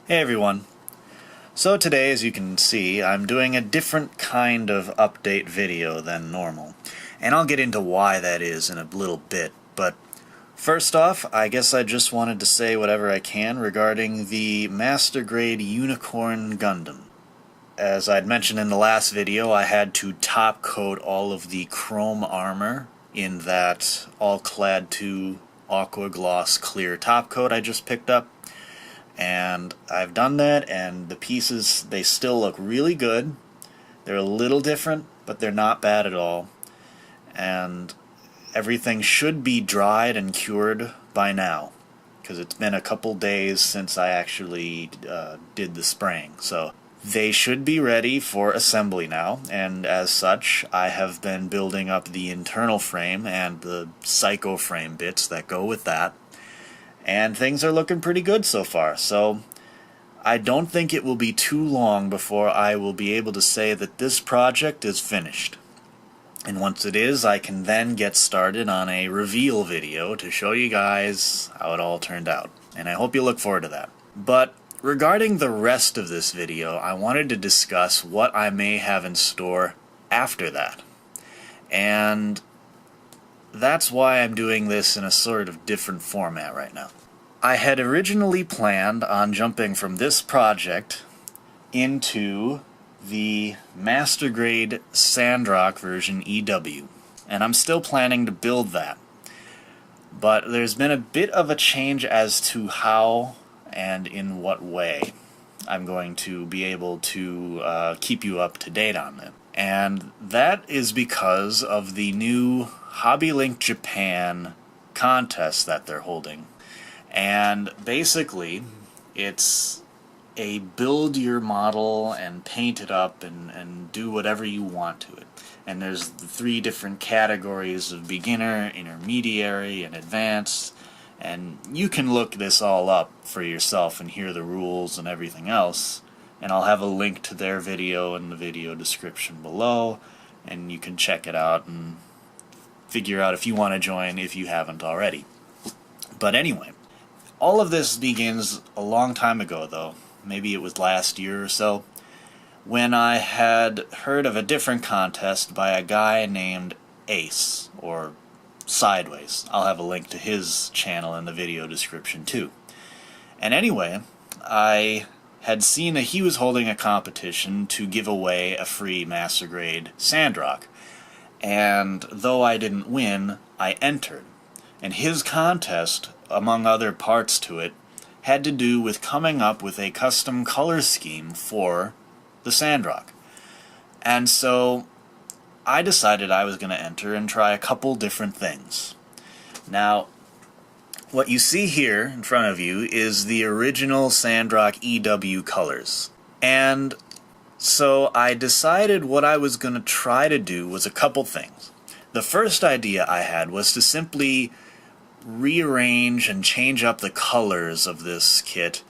Hey everyone. So today, as you can see, I'm doing a different kind of update video than normal. And I'll get into why that is in a little bit, but first off, I guess I just wanted to say whatever I can regarding the Master Grade Unicorn Gundam. As I'd mentioned in the last video, I had to top coat all of the chrome armor in that all-clad 2 aqua gloss clear top coat I just picked up. And I've done that, and the pieces, they still look really good. They're a little different, but they're not bad at all. And everything should be dried and cured by now, because it's been a couple days since I actually did the spraying. So they should be ready for assembly now, and as such, I have been building up the internal frame and the psycho frame bits that go with that. And things are looking pretty good so far, so I don't think it will be too long before I will be able to say that this project is finished. And once it is, I can then get started on a reveal video to show you guys how it all turned out. And I hope you look forward to that. But regarding the rest of this video, I wanted to discuss what I may have in store after that. And that's why I'm doing this in a sort of different format right now. I had originally planned on jumping from this project into the Master Grade Sandrock version EW, and I'm still planning to build that. But there's been a bit of a change as to how and in what way I'm going to be able to keep you up to date on it. And that is because of the new HobbyLink Japan contest that they're holding. And basically, it's a build your model and paint it up and do whatever you want to it. And there's the 3 different categories of beginner, intermediary, and advanced. And you can look this all up for yourself and hear the rules and everything else. And I'll have a link to their video in the video description below, and you can check it out and figure out if you want to join if you haven't already. But anyway, all of this begins a long time ago, though. Maybe it was last year or so, when I had heard of a different contest by a guy named Ace, or Sideways. I'll have a link to his channel in the video description too. And anyway, I had seen that he was holding a competition to give away a free Master Grade Sandrock. And though I didn't win, I entered. And his contest, among other parts to it, had to do with coming up with a custom color scheme for the Sandrock. And so I decided I was going to enter and try a couple different things. Now, what you see here in front of you is the original Sandrock EW colors. And so I decided what I was going to try to do was a couple things. The first idea I had was to simply rearrange and change up the colors of this kit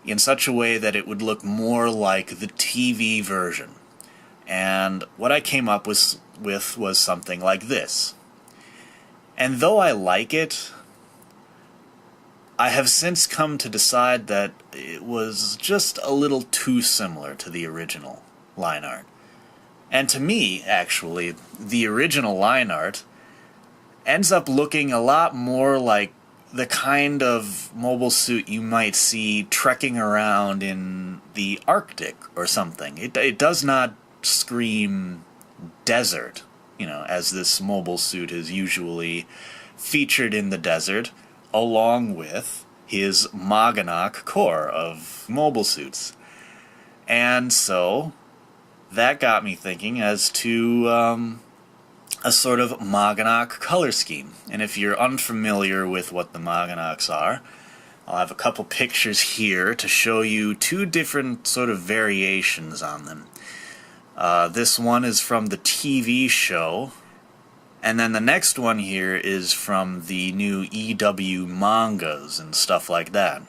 in such a way that it would look more like the TV version. And what I came up with was something like this. And though I like it, I have since come to decide that it was just a little too similar to the original line art. And to me, actually, the original line art ends up looking a lot more like the kind of mobile suit you might see trekking around in the Arctic or something. It does not scream desert, as this mobile suit is usually featured in the desert, along with his Mogganok core of mobile suits. And so that got me thinking as to a sort of Mogganok color scheme. And if you're unfamiliar with what the Mogganoks are, I'll have a couple pictures here to show you 2 different sort of variations on them. This one is from the TV show, and then the next one here is from the new EW mangas and stuff like that,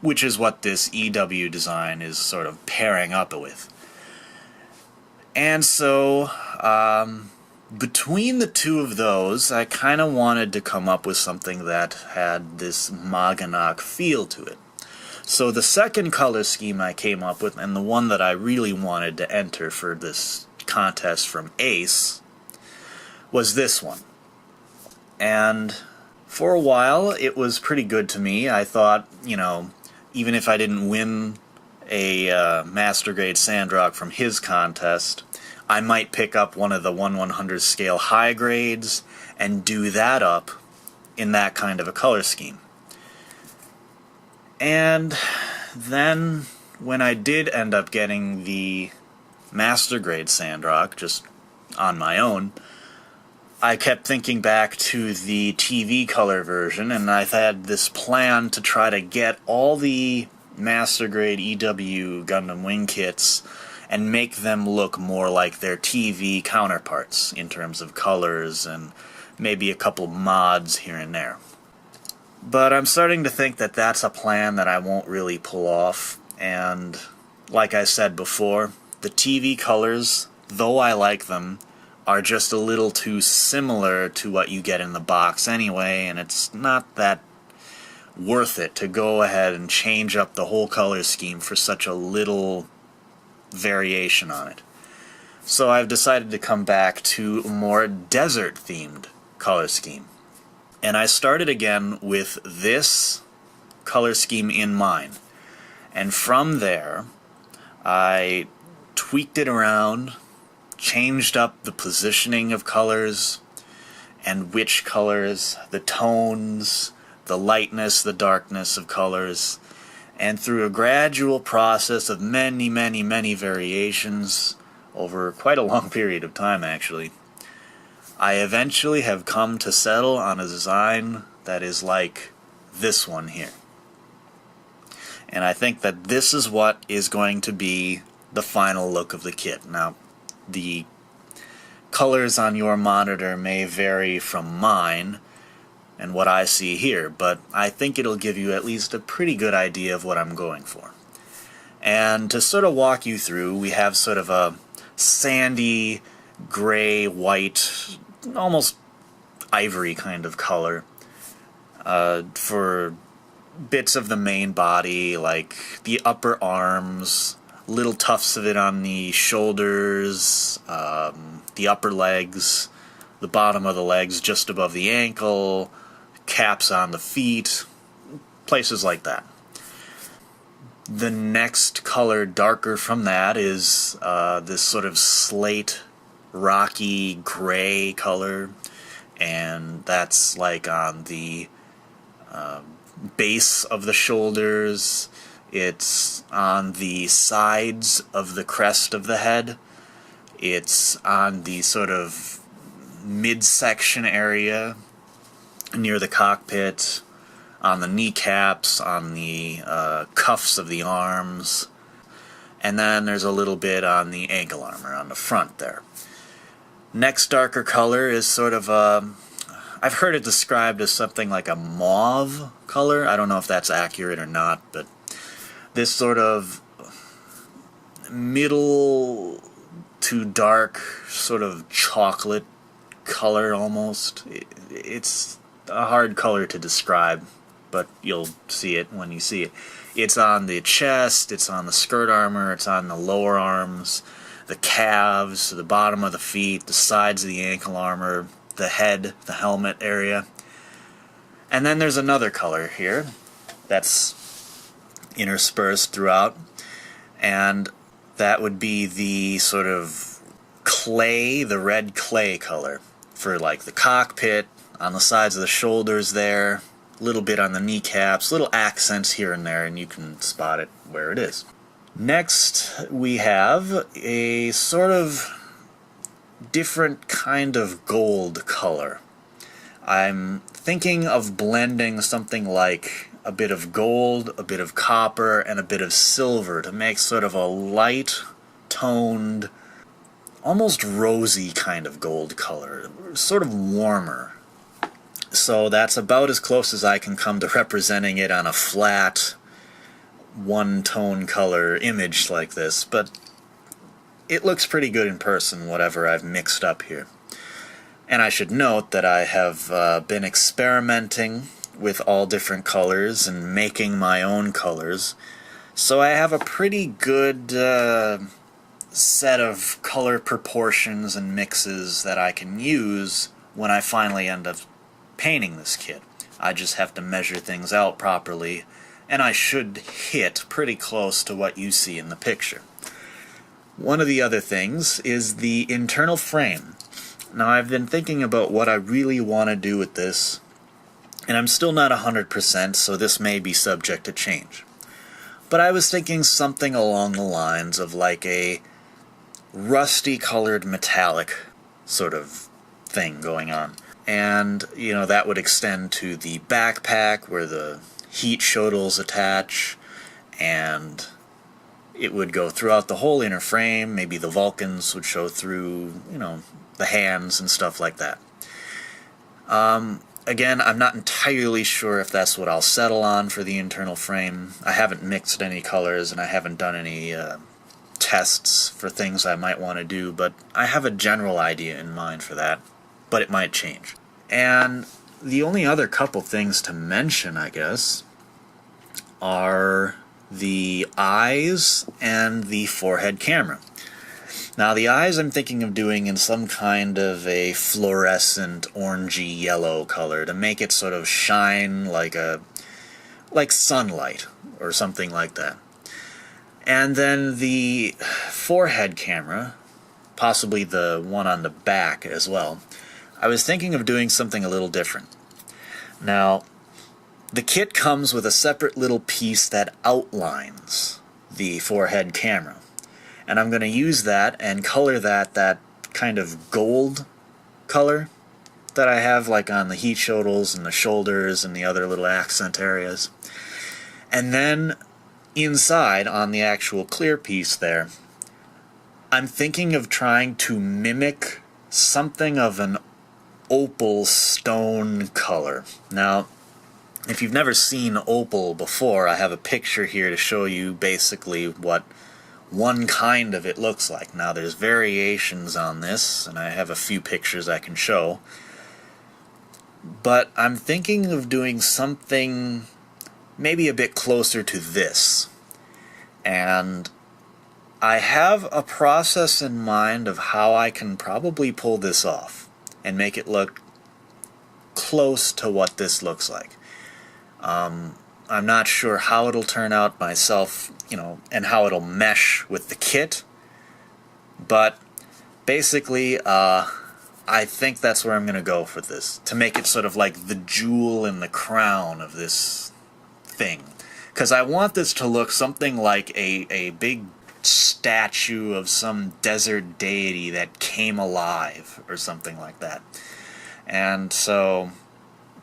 which is what this EW design is sort of pairing up with. And so, between the 2 of those, I kind of wanted to come up with something that had this Mogganok feel to it. So the second color scheme I came up with, and the one that I really wanted to enter for this contest from Ace, was this one. And for a while, it was pretty good to me. I thought, you know, even if I didn't win a Master Grade Sandrock from his contest, I might pick up one of the 1/100 scale high grades and do that up in that kind of a color scheme. And then when I did end up getting the Master Grade Sandrock, just on my own, I kept thinking back to the TV color version, and I had this plan to try to get all the Master Grade EW Gundam Wing kits and make them look more like their TV counterparts in terms of colors and maybe a couple mods here and there. But I'm starting to think that that's a plan that I won't really pull off, and like I said before, the TV colors, though I like them, are just a little too similar to what you get in the box anyway, and it's not that worth it to go ahead and change up the whole color scheme for such a little variation on it. So I've decided to come back to a more desert-themed color scheme. And I started again with this color scheme in mind. And from there, I tweaked it around, changed up the positioning of colors, and which colors, the tones, the lightness, the darkness of colors, and through a gradual process of many, many, many variations over quite a long period of time, actually, I eventually have come to settle on a design that is like this one here. And I think that this is what is going to be the final look of the kit. Now, the colors on your monitor may vary from mine and what I see here, but I think it'll give you at least a pretty good idea of what I'm going for. And to sort of walk you through, we have sort of a sandy, gray, white, almost ivory kind of color for bits of the main body, like the upper arms, little tufts of it on the shoulders, the upper legs, the bottom of the legs just above the ankle, caps on the feet, places like that. The next color darker from that is this sort of slate, rocky gray color, and that's like on the base of the shoulders. It's on the sides of the crest of the head. It's on the sort of midsection area near the cockpit, on the kneecaps, on the cuffs of the arms, and then there's a little bit on the ankle armor on the front there. Next darker color is sort of I've heard it described as something like a mauve color. I don't know if that's accurate or not, but this sort of middle to dark, sort of chocolate color almost. It's a hard color to describe, but you'll see it when you see it. It's on the chest, it's on the skirt armor, it's on the lower arms, the calves, the bottom of the feet, the sides of the ankle armor, the head, the helmet area. And then there's another color here that's interspersed throughout, and that would be the sort of clay, the red clay color for like the cockpit, on the sides of the shoulders there, a little bit on the kneecaps, little accents here and there, and you can spot it where it is. Next, we have a sort of different kind of gold color. I'm thinking of blending something like a bit of gold, a bit of copper, and a bit of silver to make sort of a light-toned, almost rosy kind of gold color, sort of warmer. So that's about as close as I can come to representing it on a flat, one-tone color image like this, but it looks pretty good in person, whatever I've mixed up here. And I should note that I have been experimenting with all different colors and making my own colors. So I have a pretty good set of color proportions and mixes that I can use when I finally end up painting this kit. I just have to measure things out properly, and I should hit pretty close to what you see in the picture. One of the other things is the internal frame. Now, I've been thinking about what I really want to do with this, and I'm still not 100%, so this may be subject to change. But I was thinking something along the lines of like a rusty colored metallic sort of thing going on. And, you know, that would extend to the backpack where the heat shuttles attach, and it would go throughout the whole inner frame. Maybe the Vulcans would show through, you know, the hands and stuff like that. Again, I'm not entirely sure if that's what I'll settle on for the internal frame. I haven't mixed any colors, and I haven't done any tests for things I might want to do, but I have a general idea in mind for that, but it might change. And the only other couple things to mention, I guess, are the eyes and the forehead camera. Now, the eyes I'm thinking of doing in some kind of a fluorescent orangey yellow color to make it sort of shine like sunlight or something like that. And then the forehead camera, possibly the one on the back as well, I was thinking of doing something a little different. Now, the kit comes with a separate little piece that outlines the forehead camera. And I'm going to use that and color that kind of gold color that I have like on the heat shuttles and the shoulders and the other little accent areas. And then inside on the actual clear piece there, I'm thinking of trying to mimic something of an opal stone color. Now, if you've never seen opal before, I have a picture here to show you basically what one kind of it looks like. Now, there's variations on this, and I have a few pictures I can show. But I'm thinking of doing something maybe a bit closer to this. And I have a process in mind of how I can probably pull this off and make it look close to what this looks like. I'm not sure how it'll turn out myself, you know, and how it'll mesh with the kit, but basically, I think that's where I'm going to go for this, to make it sort of like the jewel in the crown of this thing. Because I want this to look something like a big statue of some desert deity that came alive, or something like that. And so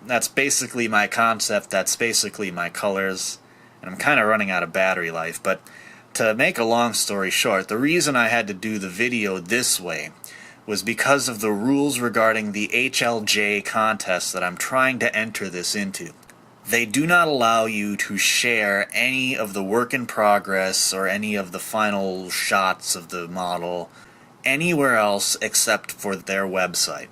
that's basically my concept, that's basically my colors, and I'm kind of running out of battery life, but to make a long story short, the reason I had to do the video this way was because of the rules regarding the HLJ contest that I'm trying to enter this into. They do not allow you to share any of the work in progress or any of the final shots of the model anywhere else except for their website.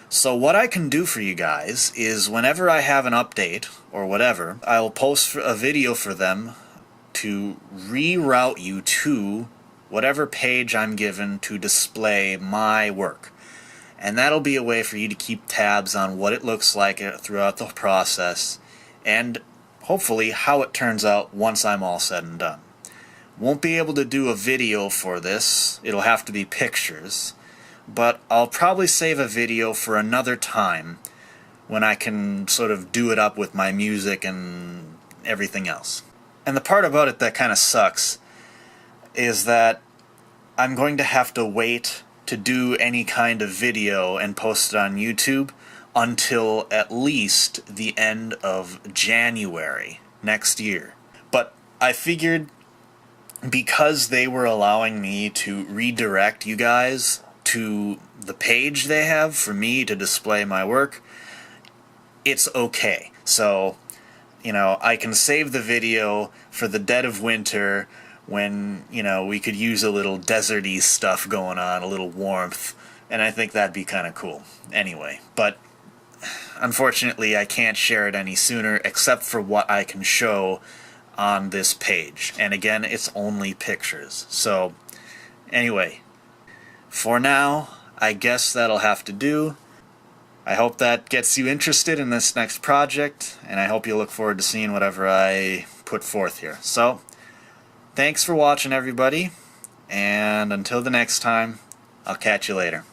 So what I can do for you guys is whenever I have an update or whatever, I'll post a video for them to reroute you to whatever page I'm given to display my work. And that'll be a way for you to keep tabs on what it looks like throughout the process, and hopefully how it turns out once I'm all said and done. Won't be able to do a video for this, it'll have to be pictures, but I'll probably save a video for another time when I can sort of do it up with my music and everything else. And the part about it that kind of sucks is that I'm going to have to wait to do any kind of video and post it on YouTube until at least the end of January next year. But I figured because they were allowing me to redirect you guys to the page they have for me to display my work, it's okay. So, you know, I can save the video for the dead of winter when, you know, we could use a little deserty stuff going on, a little warmth, and I think that'd be kind of cool. Anyway, but unfortunately I can't share it any sooner except for what I can show on this page. And again, it's only pictures. So anyway, for now, I guess that'll have to do. I hope that gets you interested in this next project, and I hope you look forward to seeing whatever I put forth here. So, thanks for watching, everybody, and until the next time, I'll catch you later.